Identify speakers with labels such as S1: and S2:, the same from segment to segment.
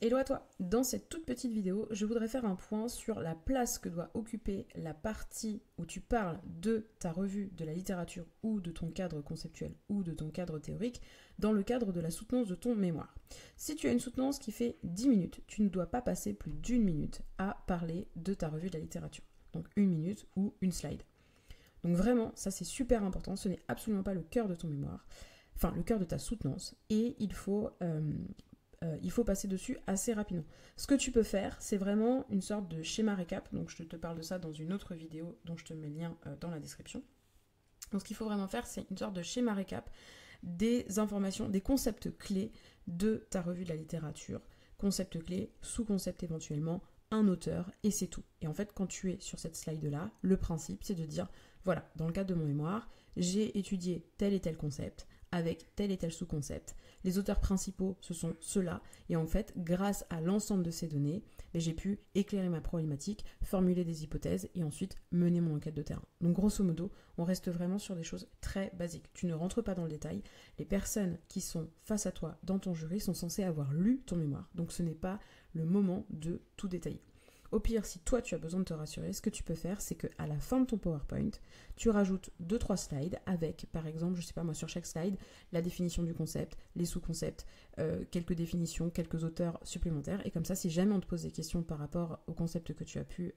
S1: Hello à toi. Dans cette toute petite vidéo, je voudrais faire un point sur la place que doit occuper la partie où tu parles de ta revue de la littérature ou de ton cadre conceptuel ou de ton cadre théorique dans le cadre de la soutenance de ton mémoire. Si tu as une soutenance qui fait 10 minutes, tu ne dois pas passer plus d'une minute à parler de ta revue de la littérature. Donc une minute ou une slide. Donc vraiment, ça c'est super important, ce n'est absolument pas le cœur de ton mémoire, enfin le cœur de ta soutenance, et il faut passer dessus assez rapidement. Ce que tu peux faire, c'est vraiment une sorte de schéma récap, donc je te parle de ça dans une autre vidéo dont je te mets le lien dans la description. Donc ce qu'il faut vraiment faire, c'est une sorte de schéma récap des informations, des concepts clés de ta revue de la littérature, concepts clés, sous-concepts éventuellement, un auteur, et c'est tout. Et en fait, quand tu es sur cette slide-là, le principe, c'est de dire, voilà, dans le cadre de mon mémoire, j'ai étudié tel et tel concept, avec tel et tel sous-concept. Les auteurs principaux, ce sont ceux-là. Et en fait, grâce à l'ensemble de ces données, j'ai pu éclairer ma problématique, formuler des hypothèses et ensuite mener mon enquête de terrain. Donc grosso modo, on reste vraiment sur des choses très basiques. Tu ne rentres pas dans le détail. Les personnes qui sont face à toi dans ton jury sont censées avoir lu ton mémoire. Donc ce n'est pas le moment de tout détailler. Au pire, si toi tu as besoin de te rassurer, ce que tu peux faire, c'est qu'à la fin de ton PowerPoint, tu rajoutes 2-3 slides avec, par exemple, je sais pas moi, sur chaque slide, la définition du concept, les sous-concepts, quelques définitions, quelques auteurs supplémentaires. Et comme ça, si jamais on te pose des questions par rapport au concept que tu as pu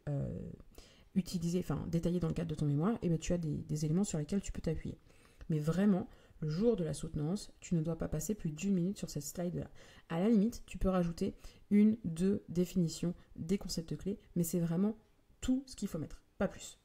S1: utiliser, enfin détailler dans le cadre de ton mémoire, et bien tu as des éléments sur lesquels tu peux t'appuyer. Mais vraiment, le jour de la soutenance, tu ne dois pas passer plus d'une minute sur cette slide-là. À la limite, tu peux rajouter 1-2 définitions des concepts clés, mais c'est vraiment tout ce qu'il faut mettre, pas plus.